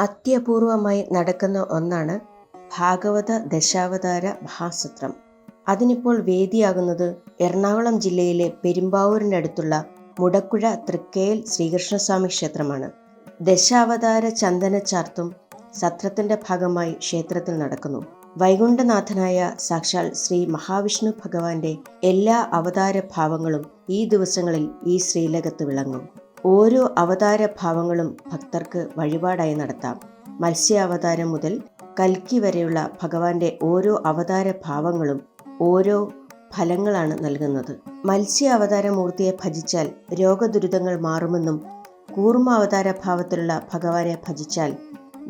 അത്യപൂർവമായി നടക്കുന്ന ഒന്നാണ് ഭാഗവത ദശാവതാര മഹാസത്രം. അതിനിപ്പോൾ വേദിയാകുന്നത് എറണാകുളം ജില്ലയിലെ പെരുമ്പാവൂരിനടുത്തുള്ള മുടക്കുഴ തൃക്കയിൽ ശ്രീകൃഷ്ണസ്വാമി ക്ഷേത്രമാണ്. ദശാവതാര ചന്ദനച്ചാർത്തും സത്രത്തിന്റെ ഭാഗമായി ക്ഷേത്രത്തിൽ നടക്കുന്നു. വൈകുണ്ഠനാഥനായ സാക്ഷാൽ ശ്രീ മഹാവിഷ്ണു ഭഗവാന്റെ എല്ലാ അവതാര ഭാവങ്ങളും ഈ ദിവസങ്ങളിൽ ഈ ശ്രീലകത്ത് വിളങ്ങും. ഓരോ അവതാര ഭാവങ്ങളും ഭക്തർക്ക് വഴിപാടായി നടത്താം. മത്സ്യാവതാരം മുതൽ കൽക്കി വരെയുള്ള ഭഗവാന്റെ ഓരോ അവതാര ഭാവങ്ങളും ഓരോ ഫലങ്ങളാണ് നൽകുന്നത്. മത്സ്യ അവതാരമൂർത്തിയെ ഭജിച്ചാൽ രോഗദുരിതങ്ങൾ മാറുമെന്നും കൂർമാവതാര ഭാവത്തിലുള്ള ഭഗവാനെ ഭജിച്ചാൽ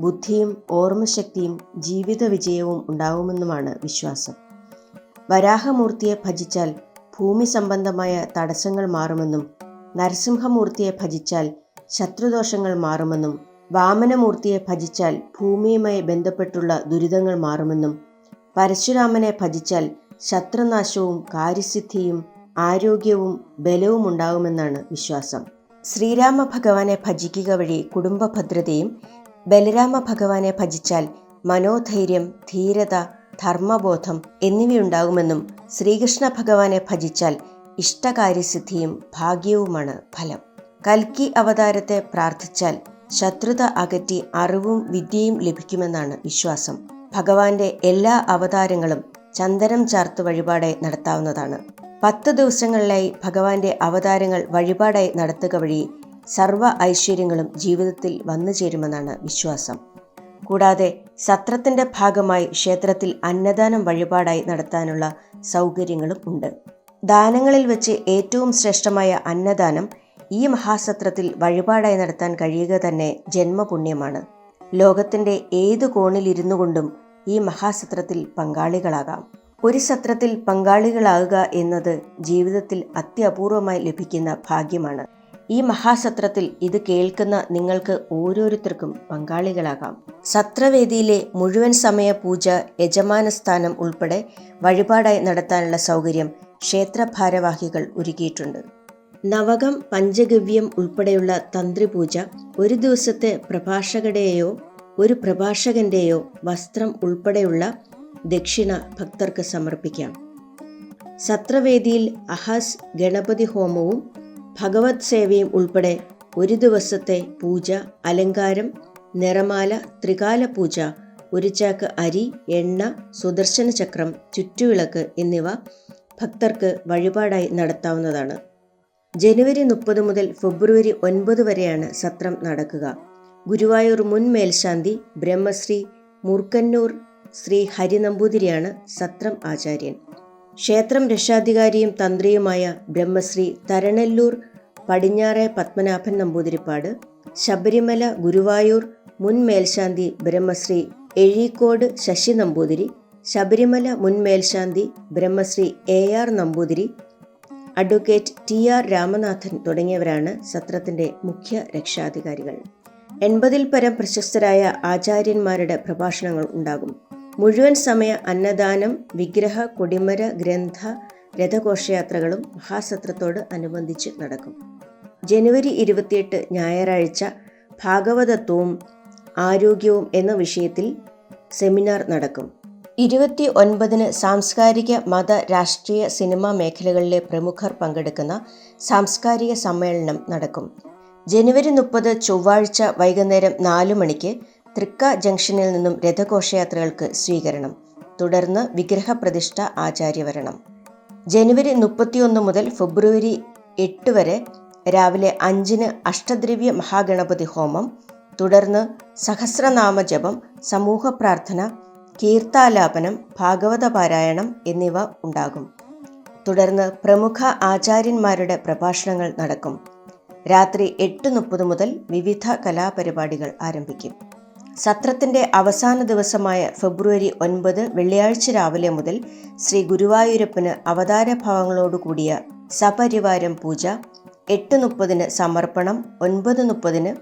ബുദ്ധിയും ഓർമ്മശക്തിയും ജീവിത വിജയവും ഉണ്ടാകുമെന്നുമാണ് വിശ്വാസം. വരാഹമൂർത്തിയെ ഭജിച്ചാൽ ഭൂമി സംബന്ധമായ തടസ്സങ്ങൾ മാറുമെന്നും നരസിംഹമൂർത്തിയെ ഭജിച്ചാൽ ശത്രുദോഷങ്ങൾ മാറുമെന്നും വാമനമൂർത്തിയെ ഭജിച്ചാൽ ഭൂമിയുമായി ബന്ധപ്പെട്ടുള്ള ദുരിതങ്ങൾ മാറുമെന്നും പരശുരാമനെ ഭജിച്ചാൽ ശത്രുനാശവും കാര്യസിദ്ധിയും ആരോഗ്യവും ബലവും ഉണ്ടാകുമെന്നാണ് വിശ്വാസം. ശ്രീരാമ ഭഗവാനെ ഭജിക്കുക വഴി കുടുംബ ഭദ്രതയും, ബലരാമ ഭഗവാനെ ഭജിച്ചാൽ മനോധൈര്യം, ധീരത, ധർമ്മബോധം എന്നിവയുണ്ടാകുമെന്നും ശ്രീകൃഷ്ണ ഭഗവാനെ ഭജിച്ചാൽ ഇഷ്ടകാര്യസിദ്ധിയും ഭാഗ്യവുമാണ് ഫലം. കൽക്കി അവതാരത്തെ പ്രാർത്ഥിച്ചാൽ ശത്രുത അകറ്റി അറിവും വിദ്യയും ലഭിക്കുമെന്നാണ് വിശ്വാസം. ഭഗവാന്റെ എല്ലാ അവതാരങ്ങളും ചന്ദനം ചാർത്ത് വഴിപാടായി നടത്താവുന്നതാണ്. 10 ദിവസങ്ങളിലായി ഭഗവാന്റെ അവതാരങ്ങൾ വഴിപാടായി നടത്തുക വഴി സർവ്വ ഐശ്വര്യങ്ങളും ജീവിതത്തിൽ വന്നു ചേരുമെന്നാണ് വിശ്വാസം. കൂടാതെ സത്രത്തിന്റെ ഭാഗമായി ക്ഷേത്രത്തിൽ അന്നദാനം വഴിപാടായി നടത്താനുള്ള സൗകര്യങ്ങളും ഉണ്ട്. ദാനങ്ങളിൽ വെച്ച് ഏറ്റവും ശ്രേഷ്ഠമായ അന്നദാനം ഈ മഹാസത്രത്തിൽ വഴിപാടായി നടത്താൻ കഴിയുക തന്നെ ജന്മപുണ്യമാണ്. ലോകത്തിന്റെ ഏതു കോണിലിരുന്നു കൊണ്ടും ഈ മഹാസത്രത്തിൽ പങ്കാളികളാകാം. ഒരു സത്രത്തിൽ പങ്കാളികളാകുക എന്നത് ജീവിതത്തിൽ അത്യപൂർവമായി ലഭിക്കുന്ന ഭാഗ്യമാണ്. ഈ മഹാസത്രത്തിൽ ഇത് കേൾക്കുന്ന നിങ്ങൾക്ക് ഓരോരുത്തർക്കും പങ്കാളികളാകാം. സത്രവേദിയിലെ മുഴുവൻ സമയ പൂജ, യജമാന സ്ഥാനം ഉൾപ്പെടെ വഴിപാടായി നടത്താനുള്ള സൗകര്യം ക്ഷേത്ര ഭാരവാഹികൾ ഒരുക്കിയിട്ടുണ്ട്. നവകം, പഞ്ചഗവ്യം ഉൾപ്പെടെയുള്ള തന്ത്രിപൂജ, ഒരു ദിവസത്തെ പ്രഭാഷകരുടെയോ ഒരു പ്രഭാഷകന്റെയോ വസ്ത്രം ഉൾപ്പെടെയുള്ള ദക്ഷിണ ഭക്തർക്ക് സമർപ്പിക്കാം. സത്രവേദിയിൽ അഹസ്, ഗണപതി ഹോമവും ഭഗവത് സേവയും ഉൾപ്പെടെ ഒരു ദിവസത്തെ പൂജ, അലങ്കാരം, നിറമാല, ത്രികാല പൂജ, ഒരു ചാക്ക് അരി, എണ്ണ, സുദർശന ചക്രം, ചുറ്റുവിളക്ക് എന്നിവ ഭക്തർക്ക് വഴിപാടായി നടത്താവുന്നതാണ്. ജനുവരി 30 മുതൽ ഫെബ്രുവരി 9 വരെയാണ് സത്രം നടക്കുക. ഗുരുവായൂർ മുൻ മേൽശാന്തി ബ്രഹ്മശ്രീ മൂർക്കന്നൂർ ശ്രീ ഹരി നമ്പൂതിരിയാണ് സത്രം ആചാര്യൻ. ക്ഷേത്രം രക്ഷാധികാരിയും തന്ത്രിയുമായ ബ്രഹ്മശ്രീ തരണല്ലൂർ പടിഞ്ഞാറെ പത്മനാഭൻ നമ്പൂതിരിപ്പാട്, ശബരിമല ഗുരുവായൂർ മുൻ മേൽശാന്തി ബ്രഹ്മശ്രീ എഴീക്കോട് ശശി നമ്പൂതിരി, ശബരിമല മുൻ മേൽശാന്തി Brahmasri AR Namboothiri, advocate TR Ramanathan തുടങ്ങിയവരാണ് സത്രത്തിന്റെ മുഖ്യ രക്ഷാധികാരികൾ. 80-ൽ പരം പ്രശസ്തരായ ആചാര്യന്മാരുടെ പ്രഭാഷണങ്ങൾ ഉണ്ടാകും. മുഴുവൻ സമയ അന്നദാനം, വിഗ്രഹ, കൊടിമര, ഗ്രന്ഥ, രഥഘോഷയാത്രകളും മഹാസത്രത്തോട് അനുബന്ധിച്ച് നടക്കും. ജനുവരി 28 ഞായറാഴ്ച ഭാഗവതത്വവും ആരോഗ്യവും എന്ന വിഷയത്തിൽ സെമിനാർ നടക്കും. 29-ന് സാംസ്കാരിക, മത, രാഷ്ട്രീയ, സിനിമാ മേഖലകളിലെ പ്രമുഖർ പങ്കെടുക്കുന്ന സാംസ്കാരിക സമ്മേളനം നടക്കും. ജനുവരി 30 ചൊവ്വാഴ്ച വൈകുന്നേരം 4 മണിക്ക് തൃക്ക ജംഗ്ഷനിൽ നിന്നും രഥഘോഷയാത്രകൾക്ക് സ്വീകരണം, തുടർന്ന് വിഗ്രഹപ്രതിഷ്ഠ, ആചാര്യവരണം. ജനുവരി 31 മുതൽ ഫെബ്രുവരി 8 വരെ രാവിലെ 5-ന് അഷ്ടദ്രവ്യ മഹാഗണപതി ഹോമം, തുടർന്ന് സഹസ്രനാമ ജപം, സമൂഹ പ്രാർത്ഥന, കീർത്താലാപനം, ഭാഗവത പാരായണം എന്നിവ ഉണ്ടാകും. തുടർന്ന് പ്രമുഖ ആചാര്യന്മാരുടെ പ്രഭാഷണങ്ങൾ നടക്കും. രാത്രി 8:30 മുതൽ വിവിധ കലാപരിപാടികൾ ആരംഭിക്കും. സത്രത്തിന്റെ അവസാന ദിവസമായ ഫെബ്രുവരി 9 വെള്ളിയാഴ്ച രാവിലെ മുതൽ ശ്രീ ഗുരുവായൂരപ്പന് അവതാരഭാവങ്ങളോടുകൂടിയ സപരിവാരം പൂജ, 8:30-ന് സമർപ്പണം, 9:30-ന്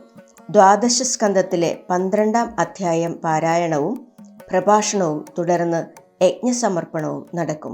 ദ്വാദശ സ്കന്ധത്തിലെ 12-ാം അധ്യായം പാരായണവും പ്രഭാഷണവും, തുടർന്ന് യജ്ഞസമർപ്പണവും നടക്കും.